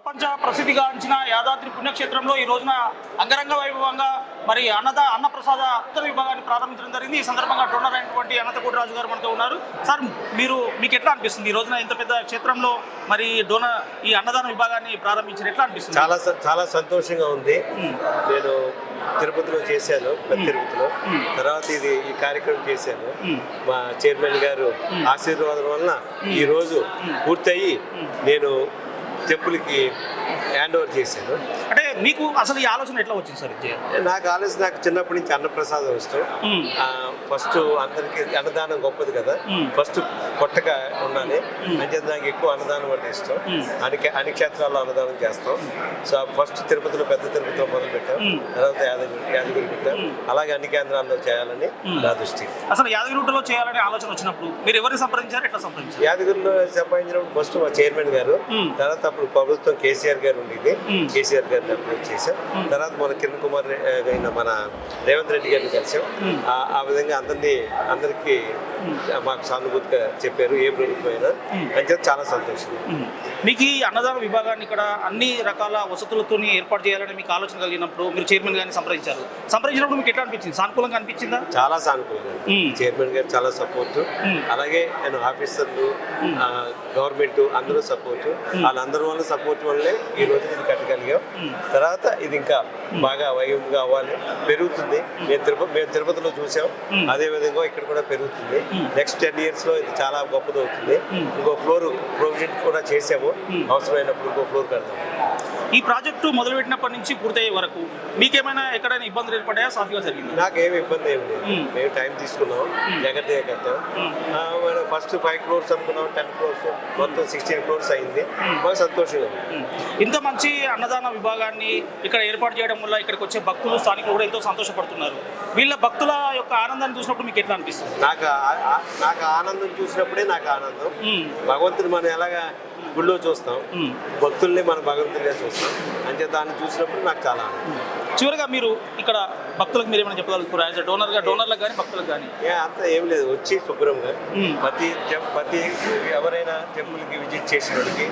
ప్రపంచ ప్రసిద్ధిగాంచిన యాదాద్రి పుణ్యక్షేత్రంలో ఈ రోజున అంగరంగ వైభవంగా మరి అన్నప్రసాద విభాగాన్ని ప్రారంభించడం జరిగింది. ఈ సందర్భంగా డోనర్ అయినటువంటి అనంతకోటి రాజు గారు మనతో ఉన్నారు. సార్, మీకు ఎట్లా అనిపిస్తుంది ఈ రోజున ఇంత పెద్ద క్షేత్రంలో మరి ఈ అన్నదాన విభాగాన్ని ప్రారంభించిన ఎట్లా అనిపిస్తుంది? చాలా సంతోషంగా ఉంది. నేను తిరుపతిలో చేశాను, తిరుపతిలో తర్వాత ఈ కార్యక్రమం చేశాను. మా చైర్మన్ గారు ఆశీర్వాదం వలన ఈ రోజు పూర్తయి నేను టెంపుల్కి హ్యాండ్ ఓవర్ చేశాను. అంటే మీకు అసలు ఈ ఆలోచన ఎట్లా వచ్చింది సార్? నాకు చిన్నప్పటి నుంచి అన్నప్రసాదం ఇష్టం. ఫస్ట్ అందరికి అన్నదానం గొప్పది కదా, ఫస్ట్ కొట్టగా ఉండాలి. అంటే నాకు ఎక్కువ అన్నదానం అంటే ఇష్టం. అన్ని క్షేత్రాల్లో అన్నదానం చేస్తాం. సో ఫస్ట్ తిరుపతిలో, పెద్ద తిరుపతిలో మొదలు పెట్టాం, తర్వాత యాదగిరి పెట్టాం. అలాగే అన్ని కేంద్రాల్లో చేయాలని నా దృష్టి. అసలు యాదగిరిలో చేయాలనే ఆలోచన వచ్చినప్పుడు మీరు ఎవరిని సంప్రదించారు, ఎట్లా సంప్రదించారు? యాదగిరిలో సంపాదించినప్పుడు ఫస్ట్ మా చైర్మన్ గారు, తర్వాత అప్పుడు ప్రభుత్వం కేసీఆర్ గారు ఉండేది, కేసీఆర్ గారిని అప్రోచ్ చేశాం. తర్వాత మన కిరణ్ కుమార్ అయిన మన రేవంత్ రెడ్డి గారిని కలిసాం. ఆ విధంగా అందరికీ మాకు సానుభూతిగా చెప్పారు, ఏ ప్రభుత్వం అయినా. అంటే చాలా సంతోషం. మీకు ఈ అన్నదాన విభాగాన్ని ఇక్కడ అన్ని రకాల వసతులతో ఏర్పాటు చేయాలని మీకు ఆలోచన కలిగినప్పుడు మీరు చైర్మన్ గారిని సంప్రదించినప్పుడు మీకు ఎట్లా అనిపించింది? సానుకూలంగా అనిపించిందా? చాలా సానుకూలంగా. చైర్మన్ గారు చాలా సపోర్ట్, అలాగే నేను ఆఫీసర్లు, గవర్నమెంట్ అందరూ సపోర్ట్. వాళ్ళందరి వల్ల సపోర్ట్ వల్లే ఈ రోజు ఇది కట్టగలిగాం. తర్వాత ఇది ఇంకా బాగా వైభవంగా అవ్వాలి, పెరుగుతుంది. మేము తిరుపతిలో చూసాం, అదే విధంగా ఇక్కడ కూడా పెరుగుతుంది. నెక్స్ట్ 10 years లో ఇది చాలా గొప్పది అవుతుంది. ఇంకో ఫ్లోర్ ప్రొవిజన్ కూడా చేసాము, అవసరమైనప్పుడు ఇంకో ఫ్లోర్ కడతాము. ఈ ప్రాజెక్టు మొదలుపెట్టినప్పటి నుంచి పూర్తయ్యే వరకు మీకేమైనా ఎక్కడైనా ఇబ్బందులు ఏర్పడ్డాయా? సాఫీగా జరిగింది? నాకేమి ఇబ్బంది ఏమి లేదు. మేము టైం తీసుకున్నాం, జాగ్రత్తగా కట్టాం. ఫస్ట్ 5 crores అనుకున్నాం, 10 crores, మొత్తం 16 crores అయింది. మాకు సంతోషంగా ఉంది. ఇంత మంచి అన్నదాన విభాగాన్ని ఇక్కడ ఏర్పాటు చేయడం వల్ల ఇక్కడికి వచ్చే భక్తులు, స్థానికులు కూడా ఎంతో సంతోషపడుతున్నారు. వీళ్ళ భక్తుల యొక్క ఆనందాన్ని చూసినప్పుడు మీకు ఎట్లా అనిపిస్తుంది? నాకు ఆనందం చూసినప్పుడే నాకు ఆనందం. భగవంతుడు మనం ఎలాగా గుళ్ళో చూస్తాం, భక్తుల్ని మనం భగవంతుడిగా చూస్తాం. అంటే దాన్ని చూసినప్పుడు నాకు చాలా ఆనందం. చివరిగా మీరు ఇక్కడ భక్తులకు మీరు ఏమైనా చెప్పగలుగుతారు? యాజ్ డోనర్లకు కానీ భక్తులకు కానీ? అంతా ఏం లేదు, వచ్చి శుభ్రంగా ప్రతి ఎవరైనా టెంపుల్కి విజిట్ చేసిన వాడికి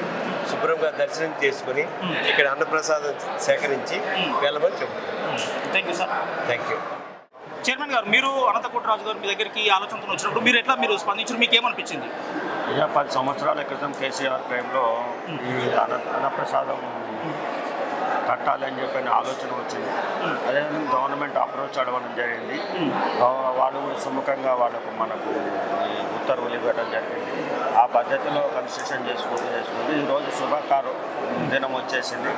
శుభ్రంగా దర్శనం చేసుకుని ఇక్కడ అన్నప్రసాదం సేకరించి వెళ్ళమని చెప్తున్నాను. Thank you sir. Thank you. Chairman గారు, మీరు అనంతకోటి రాజు గారు మీ దగ్గరికి ఆలోచనతో వచ్చినప్పుడు మీరు స్పందించారు, మీకు ఏమనిపించింది? 10 సంవత్సరాల క్రితం కేసీఆర్ టైంలో ఈ అన్నప్రసాదం కట్టాలని చెప్పిన ఆలోచన వచ్చింది. అదేవిధంగా గవర్నమెంట్ అప్రోచ్ అడగడం జరిగింది. వాళ్ళు సుముఖంగా మనకు ఉత్తర్వులు ఇవ్వడం జరిగింది. ఆ పద్ధతిలో కన్స్ట్రక్షన్ చేసుకుంటూ ఈరోజు శుభకారు దినం వచ్చేసింది.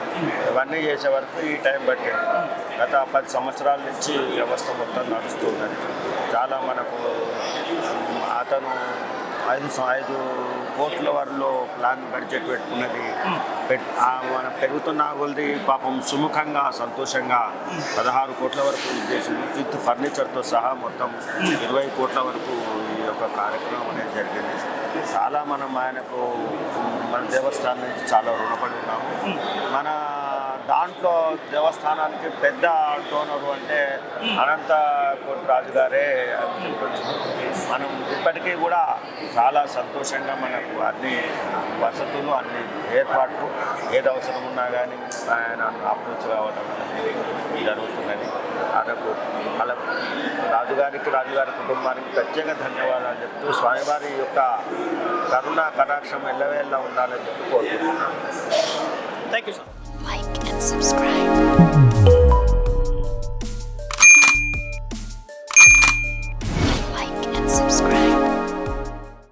ఇవన్నీ చేసే వరకు ఈ టైం పట్టింది. గత 10 సంవత్సరాల నుంచి వ్యవస్థ మొత్తం నడుస్తున్నది. చాలా మనకు అతను 5 కోట్ల వరలో ప్లాన్ బడ్జెట్ పెట్టుకున్నది. మన పెరుగుతున్న కొలది పాపం సుముఖంగా, సంతోషంగా 16 కోట్ల వరకు ఉద్దేశించి విత్ ఫర్నిచర్తో సహా మొత్తం 20 కోట్ల వరకు ఈ యొక్క కార్యక్రమం అనేది జరిగింది. చాలా ఆయనకు మన దేవస్థానం నుంచి చాలా రుణపడి ఉన్నాము. మన దాంట్లో దేవస్థానానికి పెద్ద డోనరు అంటే అనంతకోటి రాజు గారే అని చెప్పచ్చు. మనం ఇప్పటికీ కూడా చాలా సంతోషంగా మనకు అన్ని వసతులు, అన్ని ఏర్పాట్లు, ఏది అవసరం ఉన్నా కానీ ఆయన అప్రోచ్ కావడం జరుగుతున్నది. వాళ్ళ రాజుగారి కుటుంబానికి ప్రత్యేక ధన్యవాదాలు చెప్తూ స్వామివారి యొక్క కరుణ కటాక్షం ఎల్లవేళ్ళ ఉండాలని చెప్పి కోరుకుంటున్నాను. Thank you sir. Like and subscribe.